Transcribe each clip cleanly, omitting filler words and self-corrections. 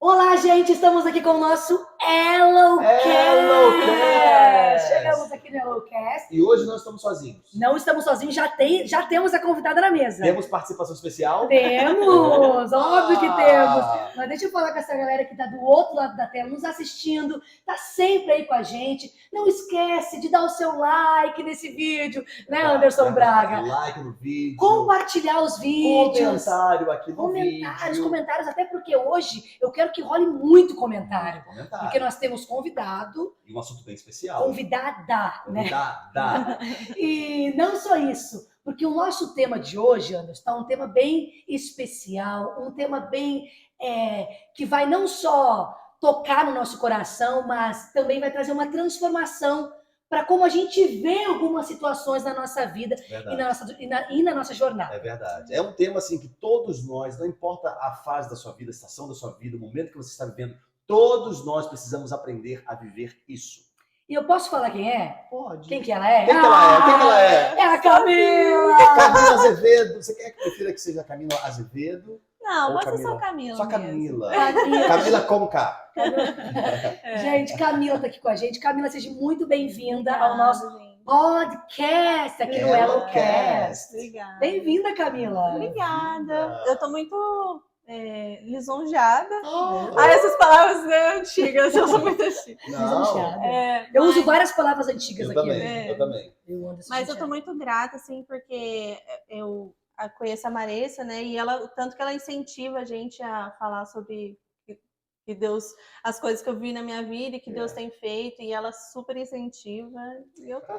Olá, gente! Estamos aqui com o nosso HelloCast! Chegamos aqui no HelloCast. E hoje não estamos sozinhos. Não estamos sozinhos, já temos a convidada na mesa. Temos participação especial? Temos! Óbvio que temos! Mas deixa eu falar com essa galera que está do outro lado da tela, nos assistindo, tá sempre aí com a gente. Não esquece de dar o seu like nesse vídeo, né, Anderson Braga? Like no vídeo. Compartilhar os vídeos. Comentário aqui no vídeo. Comentários, até porque hoje eu quero que role muito comentário. Porque nós temos convidado. E um assunto bem especial. Convidada, né? Convidada. E não só isso, porque o nosso tema de hoje, Anderson, está um tema bem especial, um tema bem que vai não só tocar no nosso coração, mas também vai trazer uma transformação para como a gente vê algumas situações na nossa vida e na nossa jornada. É verdade. É um tema assim que todos nós, não importa a fase da sua vida, a estação da sua vida, o momento que você está vivendo, todos nós precisamos aprender a viver isso. E eu posso falar quem é? Pode. Quem que ela é? Quem que ela é? É a Camila! Camila Azevedo. Você quer que prefira que seja Camila Azevedo? Não, ou você Camila? só Camila. Só Camila. Camila. Camila com K. Gente, Camila tá aqui com a gente. Camila, seja muito bem-vinda ao nosso podcast aqui no HelloCast. Obrigada. Bem-vinda, Camila. Obrigada. Eu tô muito lisonjeada. Essas palavras antigas, eu sou muito antiga. Eu uso várias palavras antigas aqui. Eu também. Mas eu tô muito grata, assim, porque eu conheço a Maressa, né? E ela, o tanto que ela incentiva a gente a falar sobre que Deus, as coisas que eu vi na minha vida e que Deus tem feito, e ela super incentiva. E eu tô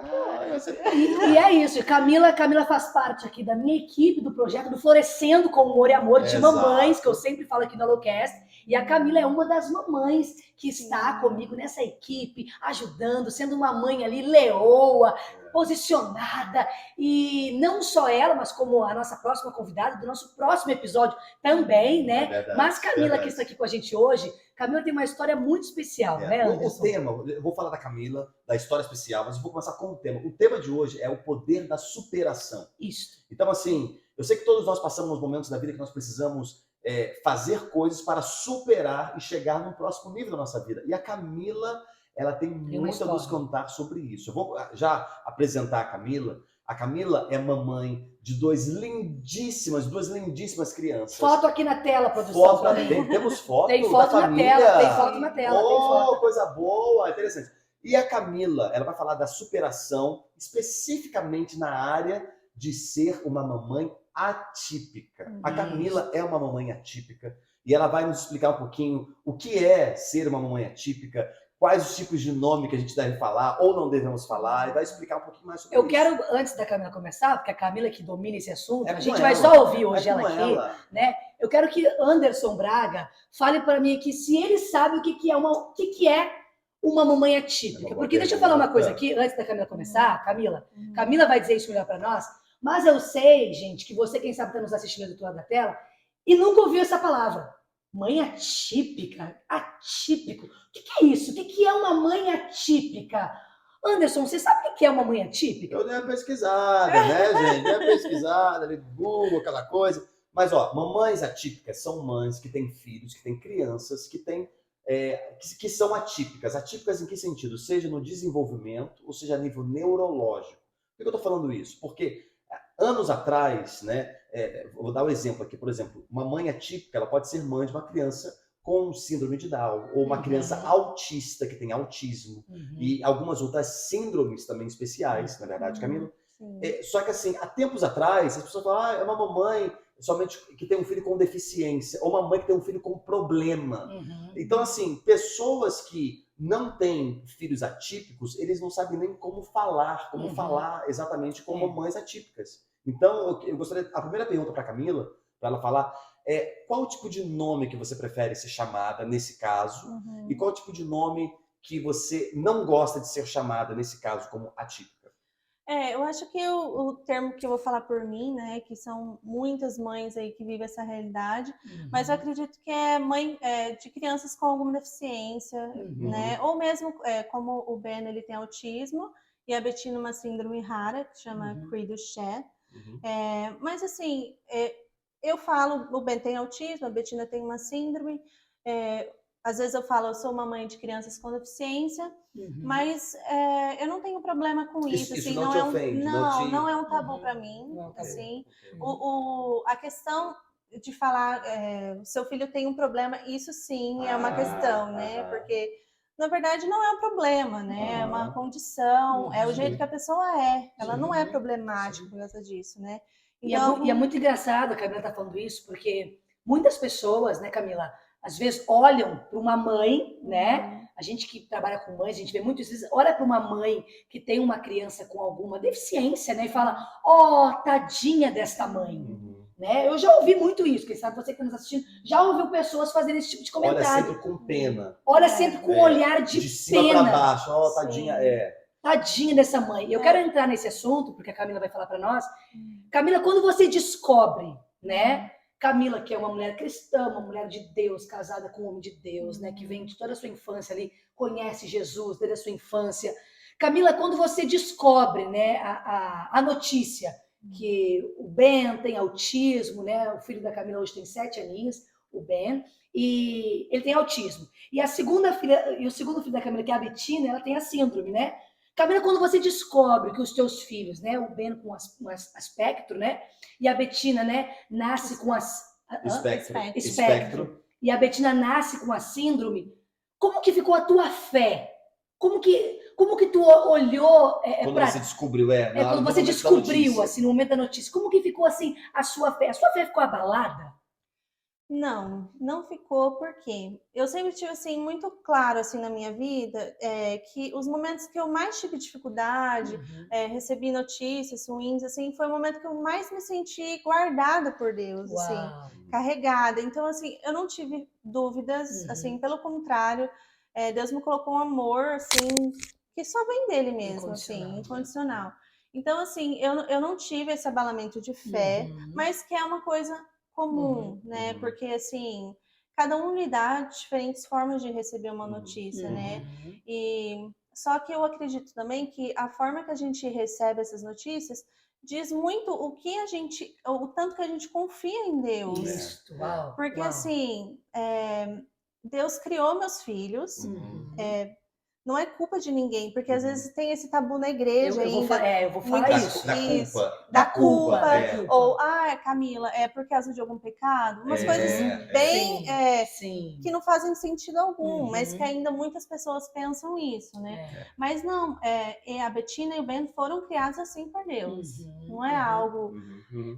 e é isso, Camila faz parte aqui da minha equipe do projeto do Florescendo com Humor e Amor de Mamães, que eu sempre falo aqui no HelloCast. E a Camila é uma das mamães que está comigo nessa equipe, ajudando, sendo uma mãe ali leoa, posicionada. E não só ela, mas como a nossa próxima convidada do nosso próximo episódio também, né? Verdade, mas Camila, que está aqui com a gente hoje, Camila tem uma história muito especial, né, Anderson? O tema, eu vou falar da Camila, da história especial, mas eu vou começar com o tema. O tema de hoje é o poder da superação. Isso. Então, assim, eu sei que todos nós passamos momentos da vida que nós precisamos fazer coisas para superar e chegar num próximo nível da nossa vida. E a Camila, ela tem muito a nos contar sobre isso. Eu vou já apresentar a Camila. A Camila é mamãe de duas lindíssimas crianças. Foto aqui na tela, produção. Temos foto. Tem foto na tela, tem foto na tela. Coisa boa, interessante. E a Camila, ela vai falar da superação, especificamente na área de ser uma mamãe atípica. A Camila é uma mamãe atípica e ela vai nos explicar um pouquinho o que é ser uma mamãe atípica, quais os tipos de nome que a gente deve falar ou não devemos falar, e vai explicar um pouquinho mais sobre isso. Eu quero, antes da Camila começar, porque a Camila que domina esse assunto, a gente vai só ouvir hoje ela aqui, né? Eu quero que Anderson Braga fale para mim aqui se ele sabe o que é uma mamãe atípica. Porque deixa eu falar uma coisa aqui, antes da Camila começar, Camila vai dizer isso melhor para nós, mas eu sei, gente, que você, quem sabe, está nos assistindo do outro lado da tela e nunca ouviu essa palavra. Mãe atípica? Atípico? O que é isso? O que é uma mãe atípica? Anderson, você sabe o que é uma mãe atípica? Eu dei uma pesquisada, né, gente? Dei uma pesquisada, ali, Google, aquela coisa. Mas, mamães atípicas são mães que têm filhos, que têm crianças, que são atípicas. Atípicas em que sentido? Seja no desenvolvimento, ou seja a nível neurológico. Por que eu estou falando isso? Porque anos atrás, né, vou dar um exemplo aqui, por exemplo, uma mãe atípica, ela pode ser mãe de uma criança com síndrome de Down, ou uma criança autista que tem autismo, e algumas outras síndromes também especiais, na verdade, Camila. Só que assim, há tempos atrás, as pessoas falam, é uma mamãe somente que tem um filho com deficiência, ou uma mãe que tem um filho com problema. Então, assim, pessoas que não têm filhos atípicos, eles não sabem nem como falar exatamente como mamães atípicas. Então, eu gostaria, a primeira pergunta para a Camila, para ela falar, qual o tipo de nome que você prefere ser chamada nesse caso, e qual o tipo de nome que você não gosta de ser chamada nesse caso como atípica? Eu acho que o termo que eu vou falar por mim, né, que são muitas mães aí que vivem essa realidade, mas eu acredito que é mãe de crianças com alguma deficiência, né, ou mesmo como o Ben, ele tem autismo, e a Bettina uma síndrome rara, que se chama Cri-du-Chat. Mas assim, eu falo, o Ben tem autismo, a Bettina tem uma síndrome, Às vezes eu falo, eu sou uma mãe de crianças com deficiência, mas eu não tenho problema com isso. Isso Assim, não te ofende? não é um tabu para mim. Assim, a questão de falar, o seu filho tem um problema, isso sim é uma questão, né? Porque na verdade não é um problema, né? É uma condição, é o jeito que a pessoa é. Ela não é problemática por causa disso, né? Então, e é muito engraçado a Camila tá falando isso, porque muitas pessoas, né, Camila, às vezes olham para uma mãe, né? A gente que trabalha com mães, a gente vê muitas vezes, olha para uma mãe que tem uma criança com alguma deficiência, né? E fala, tadinha desta mãe. Né? Eu já ouvi muito isso, quem sabe você que está nos assistindo, já ouviu pessoas fazerem esse tipo de comentário. Olha sempre com pena. Olha sempre com um olhar de cima pena. para baixo, tadinha, Tadinha dessa mãe. Eu quero entrar nesse assunto, porque a Camila vai falar para nós. Camila, quando você descobre, né? Camila, que é uma mulher cristã, uma mulher de Deus, casada com um homem de Deus, né? Que vem de toda a sua infância ali, conhece Jesus desde a sua infância. Camila, quando você descobre, né, a notícia que o Ben tem autismo, né? O filho da Camila hoje tem 7 aninhos, o Ben, e ele tem autismo. E o segundo filho da Camila, que é a Betina, ela tem a síndrome, né? Camila, quando você descobre que os teus filhos, né, o Ben com aspecto, né, e a Betina, né, nasce com espectro, e a Betina nasce com a síndrome, como que ficou a tua fé? Como que tu olhou quando você descobriu, quando você descobriu, assim, no momento da notícia, como que ficou, assim, a sua fé? A sua fé ficou abalada? Não ficou, porque eu sempre tive, assim, muito claro, assim, na minha vida, que os momentos que eu mais tive dificuldade, recebi notícias ruins, assim, foi o momento que eu mais me senti guardada por Deus, assim, carregada. Então, assim, eu não tive dúvidas, assim, pelo contrário, Deus me colocou um amor, assim, que só vem dele mesmo, assim, incondicional. Então, assim, eu não tive esse abalamento de fé, mas que é uma coisa comum, né? Porque, assim, cada um lhe dá diferentes formas de receber uma notícia, né? E só que eu acredito também que a forma que a gente recebe essas notícias diz muito o tanto que a gente confia em Deus. Isso, uau, porque, assim, Deus criou meus filhos, não é culpa de ninguém, porque às vezes tem esse tabu na igreja eu vou falar isso. Da culpa. Ou, Camila, é por causa de algum pecado? Umas coisas bem que não fazem sentido algum, mas que ainda muitas pessoas pensam isso, né? Mas não, a Betina e o Ben foram criados assim por Deus. Não é algo...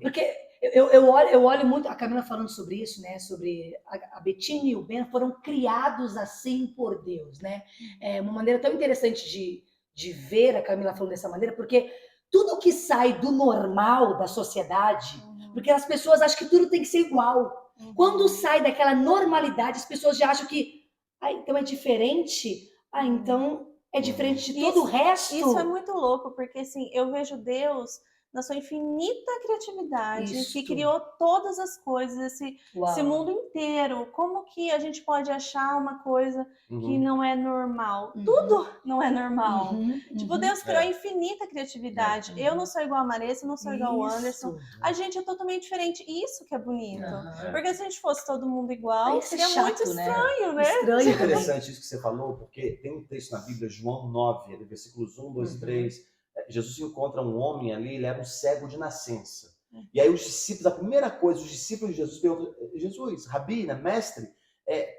Porque eu olho muito, a Camila falando sobre isso, né? Sobre a Betina e o Ben foram criados assim por Deus, né? É uma maneira tão interessante de ver a Camila falando dessa maneira, porque tudo que sai do normal da sociedade, porque as pessoas acham que tudo tem que ser igual. Quando sai daquela normalidade, as pessoas já acham que, então é diferente, então é diferente de todo o resto. Isso é muito louco, porque assim, eu vejo Deus na sua infinita criatividade, que criou todas as coisas, esse mundo inteiro. Como que a gente pode achar uma coisa que não é normal? Tudo não é normal. Tipo, Deus criou a infinita criatividade. Eu não sou igual a Marissa, não sou igual ao Anderson. A gente é totalmente diferente. Isso que é bonito. Porque se a gente fosse todo mundo igual, seria chato, muito estranho, né? Estranho. É interessante isso que você falou, porque tem um texto na Bíblia, João 9, versículos 1, 2 e 3, Jesus encontra um homem ali, ele era um cego de nascença. E aí os discípulos, a primeira coisa, os discípulos de Jesus perguntam, Jesus, Rabi, né, mestre,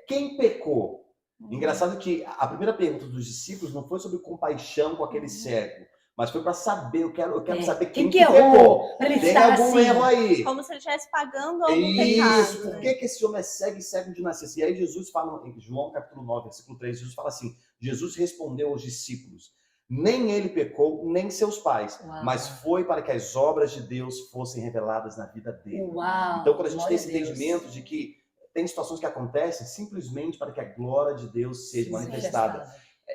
quem pecou? Engraçado que a primeira pergunta dos discípulos não foi sobre compaixão com aquele cego, mas foi para saber, eu quero saber quem que errou. Tem algum erro aí. Como se ele estivesse pagando algum pecado. Isso, por que esse homem é cego de nascença? E aí Jesus fala, em João capítulo 9, versículo 3, Jesus fala assim, Jesus respondeu aos discípulos, nem ele pecou, nem seus pais, mas foi para que as obras de Deus fossem reveladas na vida dele. Então, quando a gente tem esse entendimento de que tem situações que acontecem simplesmente para que a glória de Deus seja manifestada,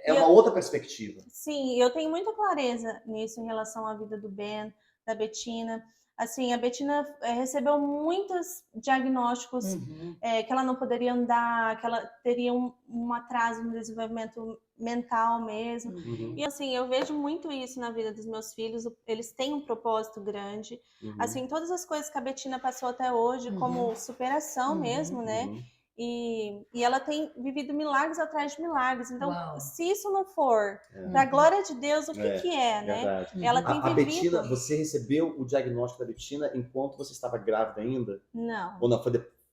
é uma outra perspectiva. Sim, eu tenho muita clareza nisso em relação à vida do Ben, da Betina. Assim, a Betina recebeu muitos diagnósticos que ela não poderia andar, que ela teria um atraso no desenvolvimento mental mesmo. E assim, eu vejo muito isso na vida dos meus filhos, eles têm um propósito grande. Assim, todas as coisas que a Betina passou até hoje, como superação mesmo, né? E ela tem vivido milagres atrás de milagres. Então, Uau. se isso não for para a glória de Deus, o que é, né? Verdade. Ela tem A vivido... Betina, você recebeu o diagnóstico da Betina enquanto você estava grávida ainda? Não. Ou não?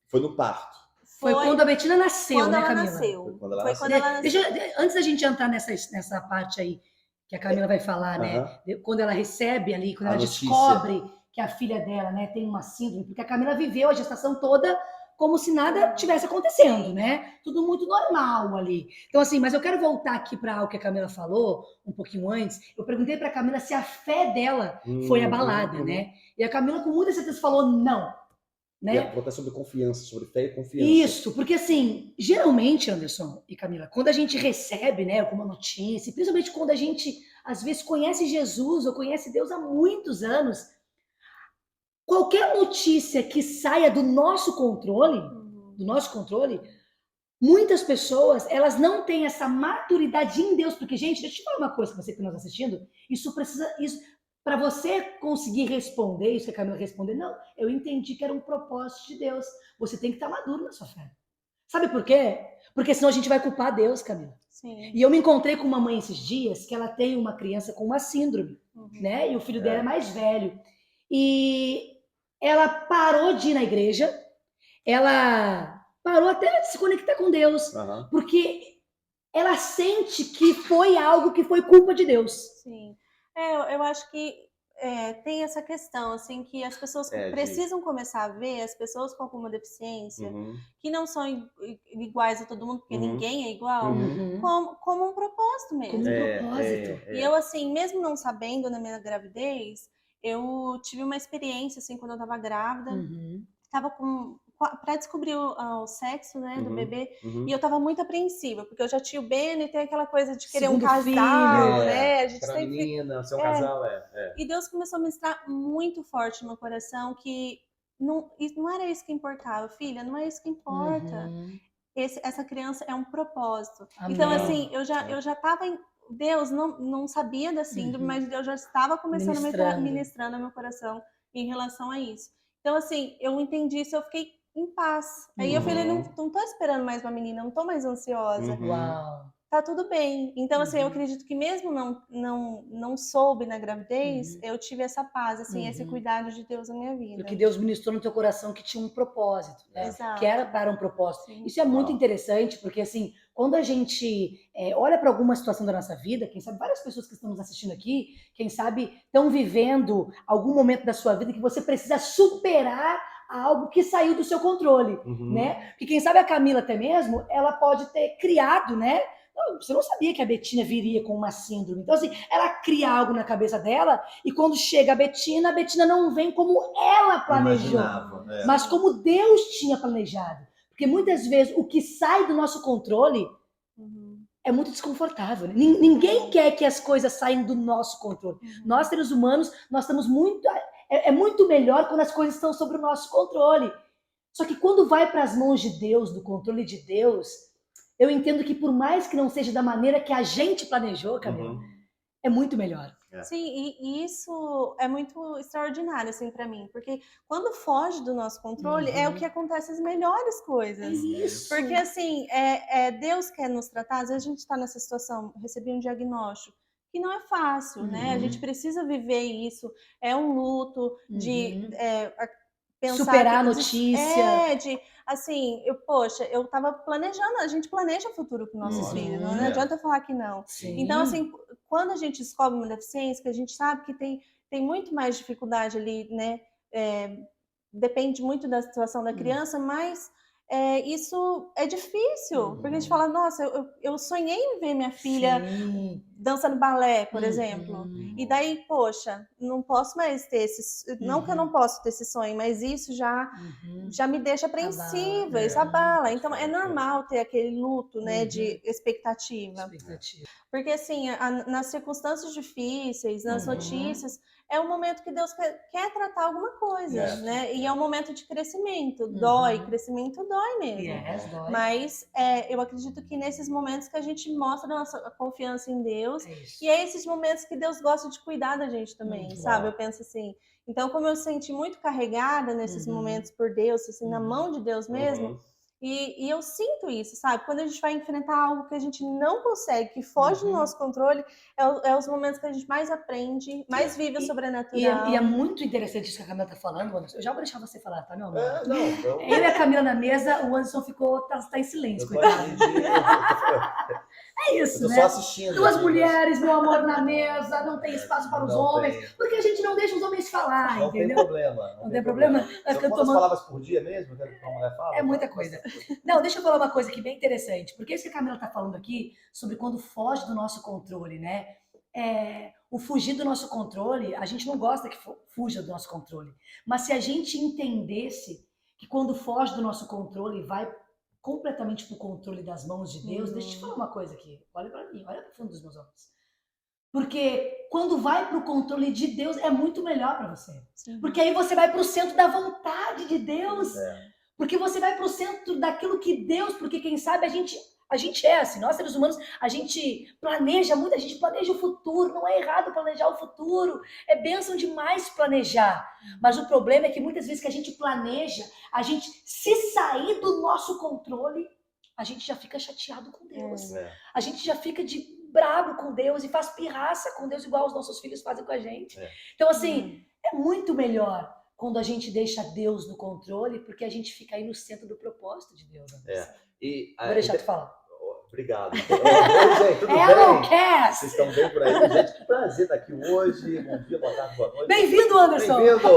Foi no parto? Foi quando a Betina nasceu, quando né, ela Camila? nasceu. Foi quando ela Foi nasceu. quando ela nasceu. Antes da gente entrar nessa parte aí, que a Camila vai falar, né? Quando ela recebe ali, quando A ela notícia. descobre que a filha dela, né, tem uma síndrome, porque a Camila viveu a gestação toda como se nada tivesse acontecendo, né? Tudo muito normal ali. Então, assim, mas eu quero voltar aqui para algo que a Camila falou um pouquinho antes. Eu perguntei para a Camila se a fé dela foi abalada, né? E a Camila, com muita certeza, falou não. Né? E ela falou sobre confiança, sobre fé e confiança. Isso, porque assim, geralmente, Anderson e Camila, quando a gente recebe, né, alguma notícia, principalmente quando a gente, às vezes, conhece Jesus ou conhece Deus há muitos anos, qualquer notícia que saia do nosso controle, muitas pessoas, elas não têm essa maturidade em Deus, porque, gente, deixa eu te falar uma coisa, você que está nos assistindo, para você conseguir responder isso que a Camila respondeu, não, eu entendi que era um propósito de Deus. Você tem que estar maduro na sua fé. Sabe por quê? Porque senão a gente vai culpar Deus, Camila. Sim. E eu me encontrei com uma mãe esses dias que ela tem uma criança com uma síndrome, né? E o filho dela é mais velho. E ela parou de ir na igreja, ela parou até de se conectar com Deus, porque ela sente que foi algo que foi culpa de Deus. Sim. Eu acho que tem essa questão, assim, que as pessoas precisam começar a ver as pessoas com alguma deficiência, que não são iguais a todo mundo, porque ninguém é igual, como um propósito mesmo. Como um propósito. E eu, assim, mesmo não sabendo na minha gravidez, eu tive uma experiência, assim, quando eu tava grávida, tava para descobrir o sexo, né, do bebê, e eu tava muito apreensiva, porque eu já tinha o Beno e tem aquela coisa de querer um casal, né? A gente pra sempre... menina, ser um casal, E Deus começou a ministrar muito forte no meu coração que não era isso que importava, filha, não é isso que importa. Essa criança é um propósito. Amém. Então, assim, eu já tava em... Deus não sabia da síndrome, mas Deus já estava começando a ministrar no meu coração em relação a isso. Então, assim, eu entendi isso, eu fiquei em paz. Aí eu falei, não tô esperando mais uma menina, não tô mais ansiosa. Uau. Tá tudo bem. Então, assim, eu acredito que mesmo não soube na gravidez, eu tive essa paz, assim, esse cuidado de Deus na minha vida. Porque Deus ministrou no teu coração que tinha um propósito, né? Exato. Que era para um propósito. Sim. Isso é muito interessante, porque assim, quando a gente olha para alguma situação da nossa vida, quem sabe várias pessoas que estão nos assistindo aqui, quem sabe estão vivendo algum momento da sua vida que você precisa superar algo que saiu do seu controle, né? Porque quem sabe a Camila até mesmo, ela pode ter criado, né? Você não sabia que a Betina viria com uma síndrome. Então, assim, ela cria algo na cabeça dela e quando chega a Betina não vem como ela planejou, mas como Deus tinha planejado. Porque muitas vezes o que sai do nosso controle é muito desconfortável. Né? Ninguém quer que as coisas saiam do nosso controle. Nós, seres humanos, nós estamos muito... É muito melhor quando as coisas estão sob o nosso controle. Só que quando vai para as mãos de Deus, do controle de Deus... Eu entendo que por mais que não seja da maneira que a gente planejou, Camila, é muito melhor. Sim, e isso é muito extraordinário, assim, para mim. Porque quando foge do nosso controle, é o que acontece as melhores coisas. Isso. Porque, assim, Deus quer nos tratar. Às vezes a gente está nessa situação, recebi um diagnóstico, que não é fácil, né? A gente precisa viver isso. É um luto de... pensar superar a notícia. Assim, eu tava planejando, a gente planeja o futuro com nossos filhos, não adianta falar que não. Sim. Então, assim, quando a gente descobre uma deficiência, que a gente sabe que tem muito mais dificuldade ali, né? Depende muito da situação da criança, mas isso é difícil, porque a gente fala, nossa, eu sonhei em ver minha filha dançando balé, por exemplo, e daí, poxa, não posso mais ter não que eu não posso ter esse sonho, mas isso já me deixa apreensiva, isso abala, então é normal ter aquele luto, né, de expectativa, porque assim, nas circunstâncias difíceis, nas notícias, é um momento que Deus quer tratar alguma coisa, né? E é um momento de crescimento. Crescimento dói mesmo. Dói. Mas eu acredito que nesses momentos que a gente mostra a nossa confiança em Deus, e é esses momentos que Deus gosta de cuidar da gente também, sabe? Eu penso assim. Então, como eu senti muito carregada nesses momentos por Deus, assim, na mão de Deus mesmo, E eu sinto isso, sabe? Quando a gente vai enfrentar algo que a gente não consegue, que foge do nosso controle, é os momentos que a gente mais aprende, mais vive o sobrenatural. E é muito interessante isso que a Camila tá falando, Anderson. Eu já vou deixar você falar, tá, meu amor? Não. Eu e a Camila na mesa, o Anderson tá em silêncio, coitado. É isso, eu tô né? só assistindo. Duas mulheres, meu amor, na mesa, não tem espaço para os homens, porque a gente não deixa os homens falar, não entendeu? Tem problema. Não tem problema. Quantas palavras por dia mesmo que uma mulher fala? É muita coisa. Não, deixa eu falar uma coisa aqui bem interessante, porque isso que a Camila tá falando aqui, sobre quando foge do nosso controle, né? O fugir do nosso controle, a gente não gosta que fuja do nosso controle, mas se a gente entendesse que quando foge do nosso controle vai completamente para o controle das mãos de Deus, deixa eu te falar uma coisa aqui, olha para mim, olha para o fundo dos meus olhos. Porque quando vai para o controle de Deus é muito melhor para você. Sim. Porque aí você vai para o centro da vontade de Deus. Porque você vai para o centro daquilo que Deus, porque quem sabe a gente é assim, nós seres humanos, a gente planeja muito, a gente planeja o futuro, não é errado planejar o futuro, é bênção demais planejar, mas o problema é que muitas vezes que a gente planeja, a gente, se sair do nosso controle, a gente já fica chateado com Deus, a gente já fica brabo com Deus e faz pirraça com Deus, igual os nossos filhos fazem com a gente. Então assim, é muito melhor quando a gente deixa Deus no controle, porque a gente fica aí no centro do propósito de Deus. Vou deixar tu falar. Obrigado. Oi, gente, tudo bem? Cast. Vocês estão bem por aí? Gente, que prazer estar aqui hoje. Bom dia, boa tarde, boa noite. Bem-vindo, Anderson. Bem-vindo.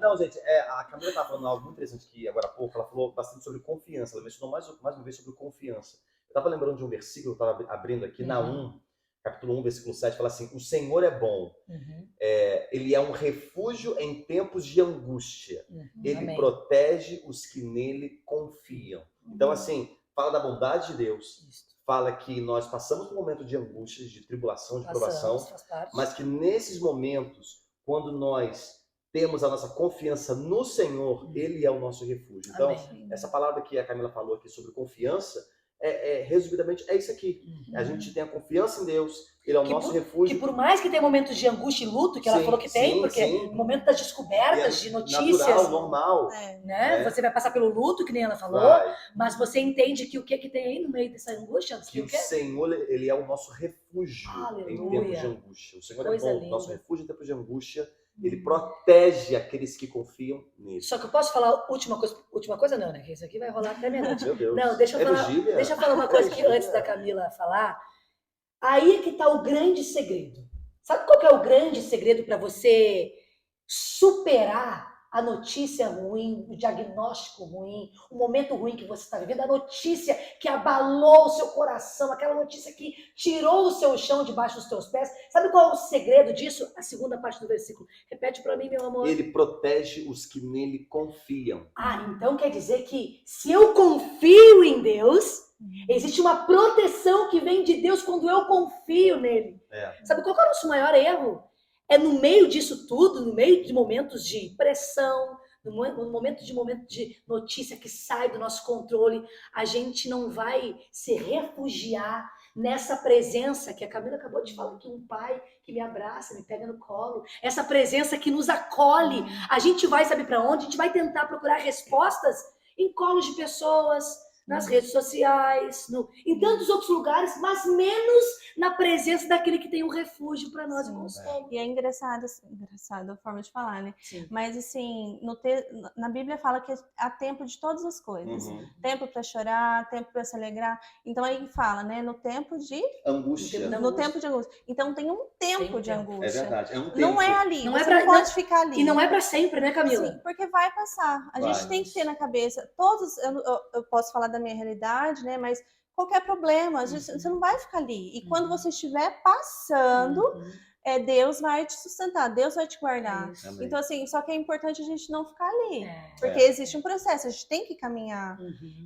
Não, gente, a Camila estava falando algo muito interessante aqui agora há pouco. Ela falou bastante sobre confiança. Ela mencionou mais uma vez sobre confiança. Eu estava lembrando de um versículo que eu estava abrindo aqui, Naum, capítulo 1, versículo 7, fala assim: o Senhor é bom. Ele é um refúgio em tempos de angústia. Ele protege os que nele confiam. Então, assim, fala da bondade de Deus, fala que nós passamos por um momento de angústia, de tribulação, de provação, mas que nesses momentos, quando nós temos a nossa confiança no Senhor, Ele é o nosso refúgio. Então, essa palavra que a Camila falou aqui sobre confiança, resumidamente, é isso aqui. A gente tem a confiança em Deus, Ele é o nosso refúgio. Que por mais que tenha momentos de angústia e luto, que ela falou que tem, porque no momento das descobertas, de notícias... Natural, normal. Né? Você vai passar pelo luto, que nem ela falou, mas você entende que o que tem aí no meio dessa angústia? Que o Senhor, Ele é o nosso refúgio em tempos de angústia. O Senhor é bom, nosso refúgio em tempos de angústia. Ele protege aqueles que confiam nele. Só que eu posso falar última coisa não, né? Que isso aqui vai rolar até meia-noite. Meu Deus. Não, deixa eu falar uma coisa que antes da Camila falar. Aí é que está o grande segredo. Sabe qual que é o grande segredo para você superar a notícia ruim, o diagnóstico ruim, o momento ruim que você está vivendo, a notícia que abalou o seu coração, aquela notícia que tirou o seu chão debaixo dos teus pés? Sabe qual é o segredo disso? A segunda parte do versículo. Repete para mim, meu amor. Ele protege os que nele confiam. Então quer dizer que se eu confio em Deus, existe uma proteção que vem de Deus quando eu confio nele. Sabe qual é o nosso maior erro? É no meio disso tudo, no meio de momentos de pressão, no momento de notícia que sai do nosso controle, a gente não vai se refugiar nessa presença que a Camila acabou de falar, que um pai que me abraça, me pega no colo, essa presença que nos acolhe. A gente vai, sabe para onde? A gente vai tentar procurar respostas em colos de pessoas, nas redes sociais, em tantos outros lugares, mas menos na presença daquele que tem um refúgio para nós e consolo. E é engraçado a forma de falar, né? Sim. Mas assim, na Bíblia fala que há tempo de todas as coisas. Tempo para chorar, tempo para se alegrar. Então aí fala, né? No tempo de angústia. No tempo de angústia. Então tem um tempo de angústia. É verdade, é um tempo. Não é ali, não pode ficar ali. E não é para sempre, né, Camila? Sim, porque vai passar. A gente tem que ter na cabeça, eu posso falar da minha realidade, né? Mas qualquer problema, você não vai ficar ali. E quando você estiver passando, Deus vai te sustentar, Deus vai te guardar. Então, assim, só que é importante a gente não ficar ali. Porque existe um processo, a gente tem que caminhar.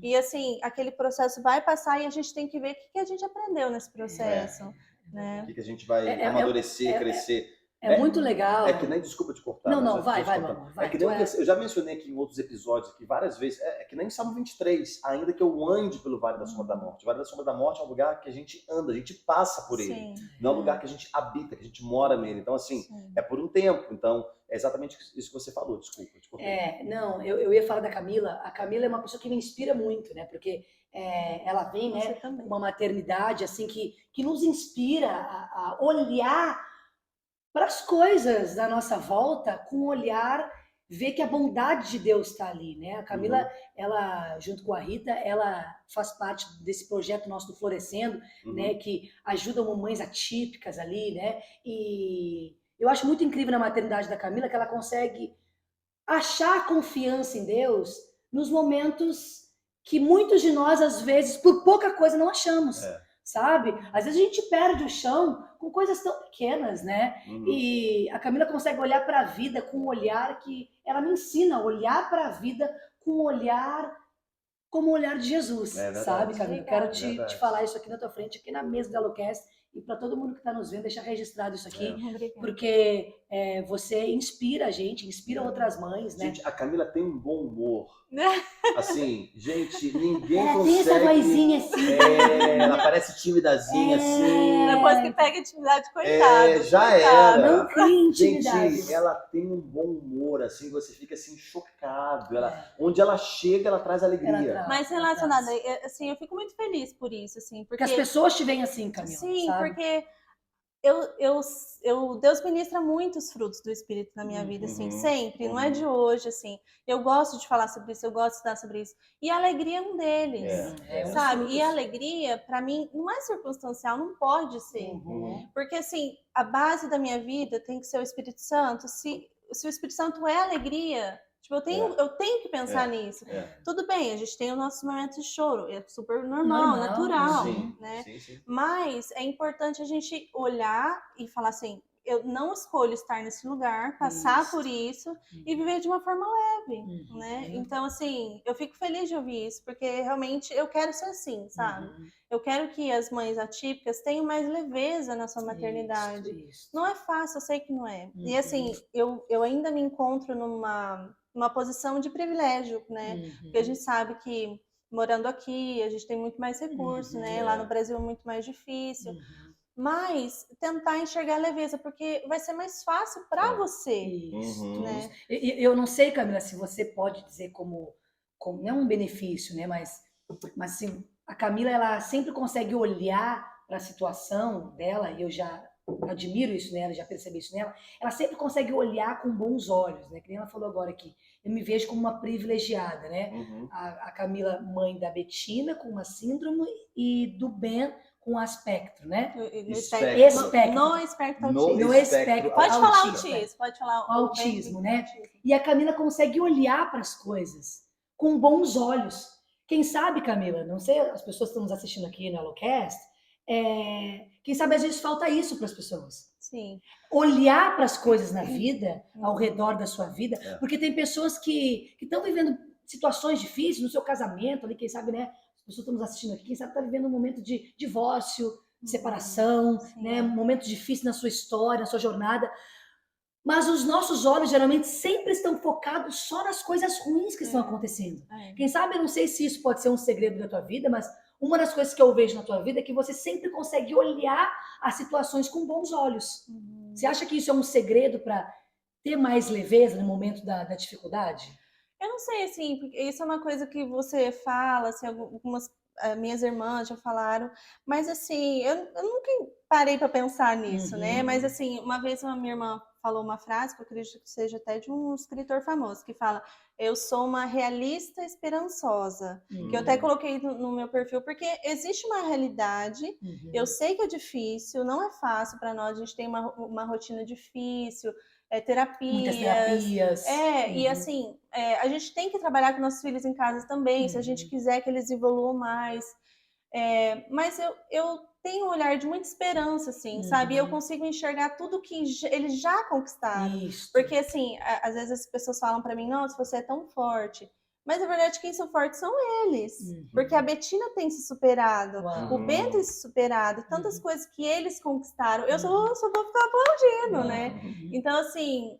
E, assim, aquele processo vai passar e a gente tem que ver o que a gente aprendeu nesse processo. Né? O que a gente vai amadurecer, crescer. É muito legal. É que nem, desculpa te cortar. Não, vai, mano. É que nem eu já mencionei aqui em outros episódios, que várias vezes, é que nem Salmo 23, ainda que eu ande pelo Vale da Sombra da Morte. O Vale da Sombra da Morte é um lugar que a gente anda, a gente passa por ele. Sim. Não é um lugar que a gente habita, que a gente mora nele. Então, assim, é por um tempo. Então, é exatamente isso que você falou, desculpa. Te cortei. Não, eu ia falar da Camila. A Camila é uma pessoa que me inspira muito, né? Porque ela vem, né, uma maternidade, assim, que nos inspira a olhar para as coisas da nossa volta com um olhar, ver que a bondade de Deus está ali, né? A Camila, ela, junto com a Rita, ela faz parte desse projeto nosso do Florescendo, né? Que ajuda mamães atípicas ali, né? E eu acho muito incrível na maternidade da Camila que ela consegue achar confiança em Deus nos momentos que muitos de nós, às vezes, por pouca coisa, não achamos. Sabe? Às vezes a gente perde o chão com coisas tão pequenas, né? E a Camila consegue olhar para a vida com um olhar que ela me ensina a olhar para a vida com um olhar como o olhar de Jesus, sabe, Camila? Eu quero te falar isso aqui na tua frente, aqui na mesa do Alocast, e para todo mundo que está nos vendo, deixar registrado isso aqui, porque você inspira a gente, inspira outras mães, né? Gente, a Camila tem um bom humor. Assim, gente, ninguém ela consegue... tem essa vozinha assim. Ela parece timidazinha, assim. Depois que pega intimidade, coitado. Já coitado. era. Não cria intimidade. Gente, ela tem um bom humor, assim, você fica assim, chocado. Onde ela chega, ela traz alegria. Mas relacionada, assim, eu fico muito feliz por isso, assim. Porque as pessoas te veem assim, Camila. Sim, sabe? porque Deus ministra muitos frutos do Espírito na minha vida, assim, sempre, não é de hoje, assim. Eu gosto de falar sobre isso, eu gosto de estudar sobre isso. E a alegria é um deles, sabe? E a alegria, para mim, não é circunstancial, não pode ser. Porque, assim, a base da minha vida tem que ser o Espírito Santo. Se o Espírito Santo é alegria... Tipo, eu tenho que pensar nisso. Tudo bem, a gente tem os nossos momentos de choro, é super normal, natural, né? Sim. Mas é importante a gente olhar e falar assim, eu não escolho estar nesse lugar, passar por isso e viver de uma forma leve, né? Então, assim, eu fico feliz de ouvir isso, porque realmente eu quero ser assim, sabe? Eu quero que as mães atípicas tenham mais leveza na sua maternidade. Isso. Não é fácil, eu sei que não é. E assim, eu ainda me encontro numa posição de privilégio, né? Porque a gente sabe que morando aqui, a gente tem muito mais recursos, né? Lá no Brasil é muito mais difícil. Mas tentar enxergar a leveza, porque vai ser mais fácil para você. Né? Eu não sei, Camila, se você pode dizer como não é um benefício, né? Mas assim, a Camila, ela sempre consegue olhar para a situação dela, e eu já admiro isso nela, já percebi isso nela, ela sempre consegue olhar com bons olhos, né? Que nem ela falou agora aqui. Eu me vejo como uma privilegiada, né? A Camila, mãe da Betina, com uma síndrome, e do Ben com aspecto, né? No espectro autismo. Pode falar autismo, pode falar autismo, né? E a Camila consegue olhar para as coisas com bons olhos. Quem sabe, Camila, não sei, as pessoas que estão nos assistindo aqui no Alocast, quem sabe às vezes falta isso para as pessoas. Sim. Olhar para as coisas na vida, ao redor da sua vida, porque tem pessoas que estão vivendo situações difíceis no seu casamento, ali, quem sabe, né? As pessoas que estão nos assistindo aqui, quem sabe está vivendo um momento de divórcio, de separação, né? Um momento difícil na sua história, na sua jornada. Mas os nossos olhos geralmente sempre estão focados só nas coisas ruins que estão acontecendo. Quem sabe, eu não sei se isso pode ser um segredo da tua vida, mas uma das coisas que eu vejo na tua vida é que você sempre consegue olhar as situações com bons olhos. Você acha que isso é um segredo para ter mais leveza no momento da dificuldade? Eu não sei, assim, porque isso é uma coisa que você fala, assim, algumas minhas irmãs já falaram, mas assim, eu nunca parei para pensar nisso, né? Mas assim, uma vez uma minha irmã falou uma frase, que eu acredito que seja até de um escritor famoso, que fala: eu sou uma realista esperançosa, que eu até coloquei no meu perfil, porque existe uma realidade, eu sei que é difícil, não é fácil para nós, a gente tem uma rotina difícil, Muitas terapias. E assim, a gente tem que trabalhar com nossos filhos em casa também, se a gente quiser que eles evoluam mais. Mas eu tenho um olhar de muita esperança, assim, sabe? E eu consigo enxergar tudo que eles já conquistaram. Porque, assim, às vezes as pessoas falam pra mim, nossa, você é tão forte. Mas, na verdade, quem são fortes são eles. Porque a Betina tem se superado, o Ben tem se superado, tantas coisas que eles conquistaram. Eu só vou ficar aplaudindo, né? Então, assim,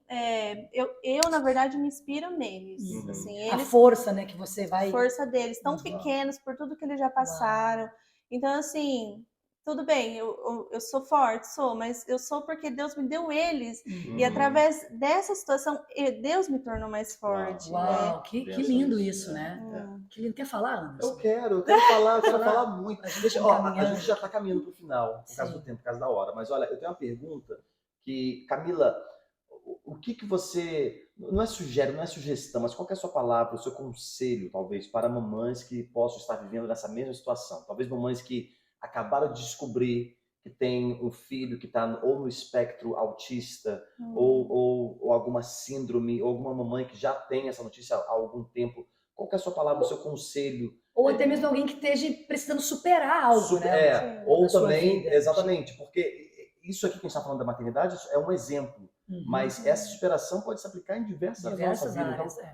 eu, na verdade, me inspiro neles. Assim, eles, a força, né, que você vai... A força deles, tão pequenos por tudo que eles já passaram. Então, assim... Tudo bem, eu sou forte, mas eu sou porque Deus me deu eles. E através dessa situação, Deus me tornou mais forte. Uau, que lindo isso, né? Que lindo. Quer falar, Anderson? Eu quero falar muito. A gente já está caminhando para o final, por causa do tempo, por causa da hora. Mas olha, eu tenho uma pergunta que, Camila, o que você... Não é sugestão, mas qual que é a sua palavra, o seu conselho, talvez, para mamães que possam estar vivendo nessa mesma situação? Talvez mamães que acabaram de descobrir que tem um filho que está ou no espectro autista ou alguma síndrome, ou alguma mamãe que já tem essa notícia há algum tempo. Qual que é a sua palavra, o seu conselho? Ou até mesmo alguém que esteja precisando superar algo, né? Ou também, exatamente, porque isso aqui que a gente está falando da maternidade é um exemplo, mas essa superação pode se aplicar em diversas áreas da nossa vida. Áreas, então,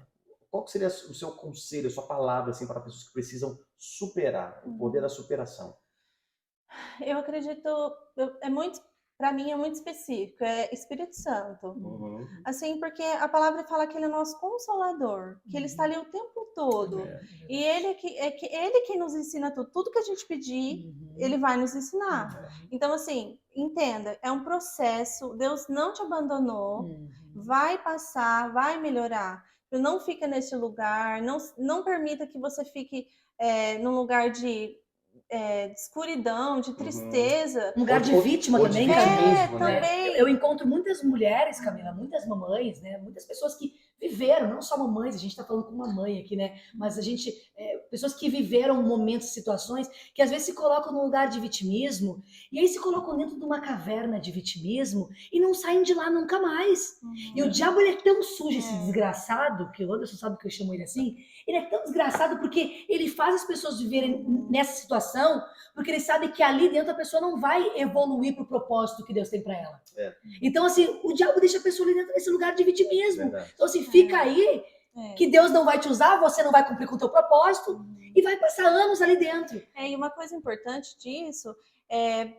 qual que seria o seu conselho, a sua palavra assim, para pessoas que precisam superar, o poder da superação? Eu acredito, para mim é muito específico, é Espírito Santo. Assim, porque a palavra fala que ele é nosso consolador, que ele está ali o tempo todo. E ele que nos ensina tudo que a gente pedir, ele vai nos ensinar. Então, assim, entenda, é um processo, Deus não te abandonou, vai passar, vai melhorar. Não fica nesse lugar, não permita que você fique num lugar de escuridão, de tristeza. Um lugar de vítima também, também. Eu encontro muitas mulheres, Camila, muitas mamães, né? Muitas pessoas que viveram, não só mamães, a gente está falando com uma mãe aqui, né? Mas pessoas que viveram momentos, situações, que às vezes se colocam num lugar de vitimismo, e aí se colocam dentro de uma caverna de vitimismo e não saem de lá nunca mais. E o diabo, ele é tão sujo, esse desgraçado, que o Anderson sabe que eu chamo ele assim, ele é tão desgraçado porque ele faz as pessoas viverem nessa situação, porque ele sabe que ali dentro a pessoa não vai evoluir para o propósito que Deus tem para ela. Então, assim, o diabo deixa a pessoa ali dentro desse lugar de vitimismo. Então, assim, fica aí que Deus não vai te usar, você não vai cumprir com o teu propósito e vai passar anos ali dentro. E uma coisa importante disso é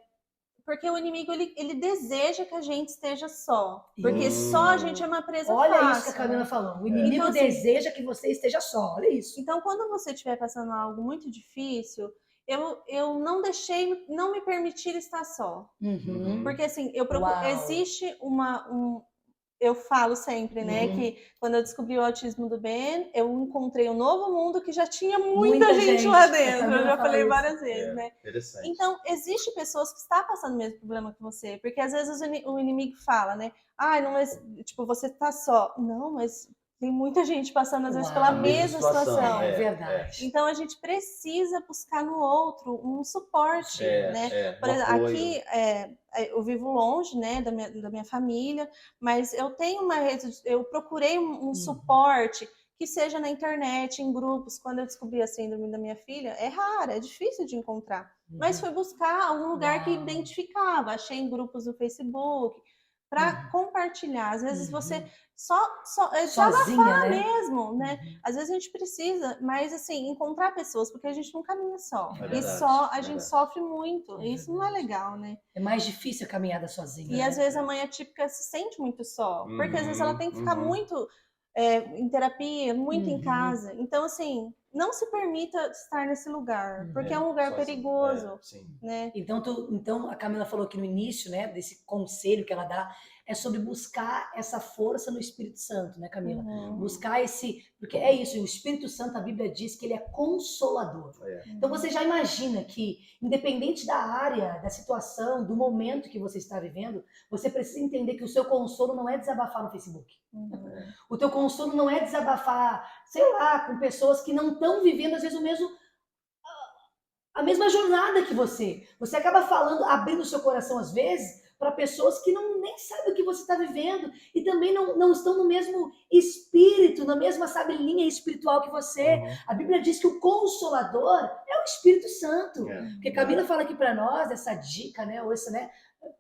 porque o inimigo, ele deseja que a gente esteja só. Porque só a gente é uma presa fácil. Olha isso que a Camila falou. O inimigo então, deseja que você esteja só. Olha isso. Então, quando você estiver passando algo muito difícil, eu não me permitir estar só. Porque, assim, eu procuro... Existe eu falo sempre, né, que quando eu descobri o autismo do Ben, eu encontrei um novo mundo que já tinha muita gente lá dentro. Eu já falei várias vezes, né? Então, existe pessoas que estão passando o mesmo problema que você, porque às vezes o inimigo fala, né? Não é, tipo, você está só. Não, mas tem muita gente passando, às vezes, pela mesma situação. É verdade. Então, a gente precisa buscar no outro um suporte, né? Por exemplo, aqui, eu vivo longe, né, da minha família, mas eu tenho eu procurei um suporte que seja na internet, em grupos. Quando eu descobri a síndrome da minha filha, é rara, é difícil de encontrar. Mas fui buscar algum lugar que identificava. Achei em grupos do Facebook, para compartilhar. Às vezes você sozinha, né? Mesmo, né? Às vezes a gente precisa, mas assim, encontrar pessoas, porque a gente não caminha só. E só a gente sofre muito. E isso não é legal, né? É mais difícil a caminhada sozinha. E às vezes a mãe atípica se sente muito só, porque às vezes ela tem que ficar muito em terapia, muito em casa. Então, assim, não se permita estar nesse lugar, porque é um lugar perigoso, né? Então, a Camila falou aqui no início, né, desse conselho que ela dá, é sobre buscar essa força no Espírito Santo, né, Camila? Buscar porque é isso, o Espírito Santo, a Bíblia diz que ele é consolador. Então você já imagina que, independente da área, da situação, do momento que você está vivendo, você precisa entender que o seu consolo não é desabafar no Facebook. O teu consolo não é desabafar, sei lá, com pessoas que não estão vivendo, às vezes, a mesma jornada que você. Você acaba falando, abrindo o seu coração, às vezes, para pessoas que nem sabem o que você está vivendo e também não estão no mesmo espírito, na mesma, linha espiritual que você. A Bíblia diz que o Consolador é o Espírito Santo. Porque Camila fala aqui para nós, essa dica, né, ou essa, né,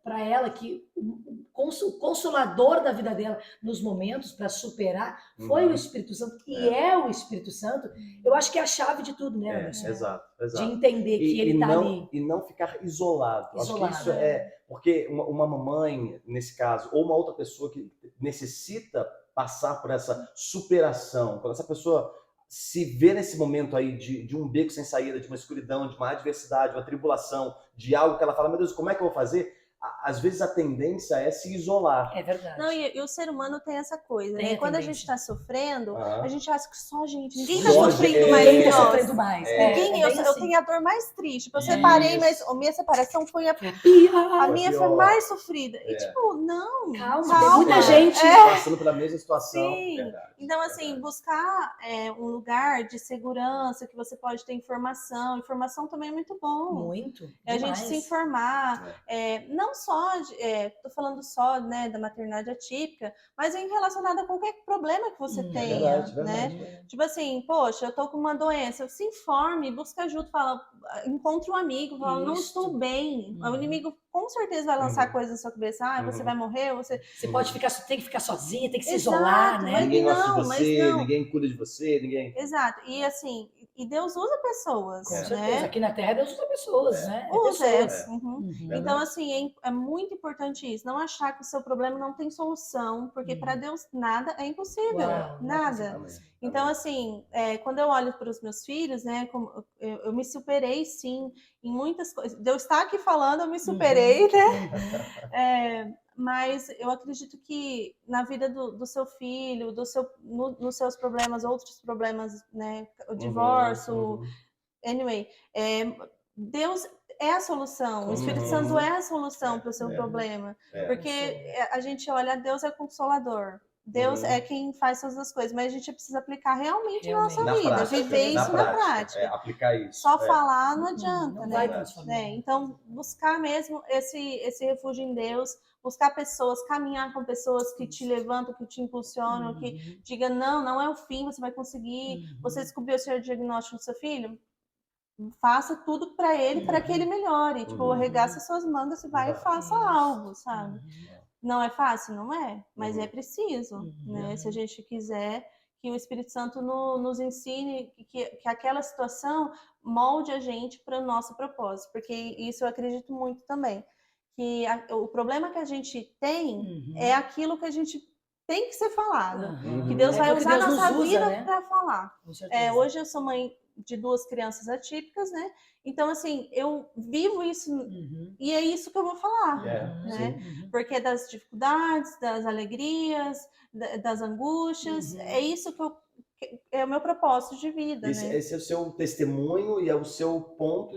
para ela que o consolador da vida dela nos momentos para superar foi o Espírito Santo, e é o Espírito Santo, eu acho que é a chave de tudo, né, Anderson? Exato. De entender que ele está ali. E não ficar isolado. Acho que isso Isolado, porque uma mamãe, nesse caso, ou uma outra pessoa que necessita passar por essa superação, quando essa pessoa se vê nesse momento aí de um beco sem saída, de uma escuridão, de uma adversidade, uma tribulação, de algo que ela fala, meu Deus, como é que eu vou fazer? Às vezes a tendência é se isolar. É verdade. Não, e o ser humano tem essa coisa, Tem né? a Quando a tendência. gente está sofrendo, a gente acha que só a gente. Ninguém Só está a sofrendo gente- mais Ninguém que tá nós. sofrendo mais. Ninguém, É eu bem assim. tenho a dor mais triste. Tipo, eu Isso. separei, mas a minha separação foi a Pior. minha foi pior. mais sofrida. E tipo, não. Calma, tem muita gente. Passando pela mesma situação. Sim. Verdade, Então, assim, buscar um lugar de segurança, que você pode ter informação. Informação também é muito bom. Muito. É a gente demais. se informar, não só, tô falando só, né, da maternidade atípica, mas em relacionado a qualquer problema que você tenha, né? Tipo assim, poxa, eu tô com uma doença, se informe, busca ajuda, fala, encontre um amigo, fala, não Isso. estou bem. O inimigo com certeza vai lançar coisas na sua cabeça, você vai morrer, você... Você tem que ficar sozinha, tem que se Exato, isolar, né? mas Ninguém gosta de não, você, mas não. ninguém cuida de você, ninguém... Exato, e assim, e Deus usa pessoas, Com né? certeza. Aqui na Terra Deus usa pessoas, né? Usa, pessoas. uhum. Uhum. Então, assim, é muito importante isso. Não achar que o seu problema não tem solução, porque para Deus nada é impossível. Uau, nada. Amém. Então, assim, quando eu olho para os meus filhos, né, eu me superei, sim, em muitas coisas. Deus está aqui falando, eu me superei, né? Mas eu acredito que na vida do seu filho, nos seus problemas, outros problemas, né, o divórcio, anyway, Deus é a solução, o Espírito Santo é a solução para o seu problema, porque a gente olha, Deus é consolador, Deus é quem faz todas as coisas, mas a gente precisa aplicar realmente na nossa vida, prática, viver isso na prática. Aplicar isso. Só falar não adianta, Não né? vai transformar. Então, buscar mesmo esse refúgio em Deus, buscar pessoas, caminhar com pessoas que te levantam, que te impulsionam, que digam, não é o fim, você vai conseguir. Você descobriu o seu diagnóstico do seu filho? Faça tudo para ele, para que ele melhore. Tipo, arregaça suas mangas e vai e faça algo, sabe? Não é fácil? Não é, mas é preciso, né? Se a gente quiser que o Espírito Santo nos ensine, que aquela situação molde a gente para o nosso propósito, porque isso eu acredito muito também, que o problema que a gente tem é aquilo que a gente tem que ser falado, que Deus vai usar a nossa vida para falar. Hoje eu sou mãe de 2 crianças atípicas, né? Então, assim, eu vivo isso e é isso que eu vou falar, né? Porque das dificuldades, das alegrias, das angústias, é isso que é o meu propósito de vida, né? Esse é o seu testemunho e é o seu ponto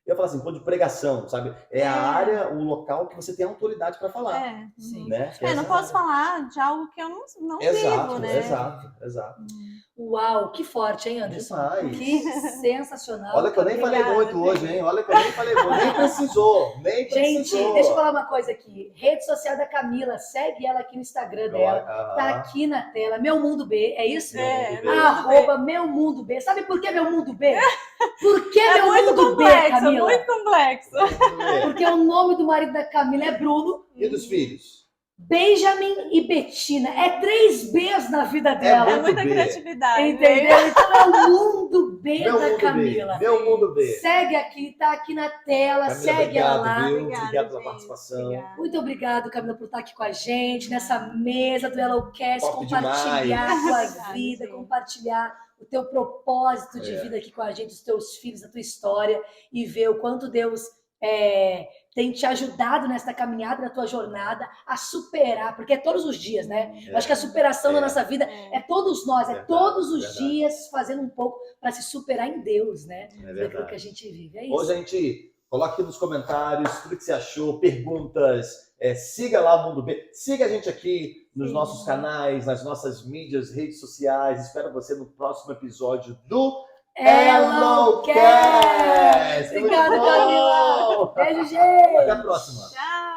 eu ia falar assim, ponto de pregação, sabe? É a área, o local que você tem autoridade para falar. Sim. Né? Não posso falar de algo que eu não vivo, né? Exato. Uau, que forte, hein, Anderson? Demais. Que sensacional. Olha que eu nem falei muito hoje, hein? Olha que eu nem falei muito. Nem precisou. Gente, deixa eu falar uma coisa aqui. Rede social da Camila, segue ela aqui no Instagram dela. Tá aqui na tela. Meu Mundo B, é isso? @ Meu Mundo B. Sabe por que Meu Mundo B? Por que Meu Mundo B, Camila? É muito complexo. Porque o nome do marido da Camila é Bruno. E dos filhos? Benjamin e Betina. É 3 Bs na vida dela. É muita criatividade. Entendeu? Então é o Mundo B Meu da Mundo Camila. B. Meu Mundo B. Segue aqui, tá aqui na tela. Camila, segue ela lá. Obrigado pela participação. Muito obrigado, Camila, por estar aqui com a gente nessa mesa do HelloCast, Top compartilhar a demais. tua vida, compartilhar o teu propósito de vida aqui com a gente, os teus filhos, a tua história, e ver o quanto Deus tem te ajudado nessa caminhada, na tua jornada, a superar, porque é todos os dias, né? Eu acho que a superação da nossa vida é todos nós, todos os dias fazendo um pouco para se superar em Deus, né? Daquilo que a gente vive. É isso. Ô, gente, coloque aqui nos comentários tudo que você achou, perguntas, siga lá o Mundo B, siga a gente aqui nos nossos canais, nas nossas mídias, redes sociais. Espero você no próximo episódio do HelloCast! Obrigada, Camila! Beijo, gente! Até a próxima! Tchau!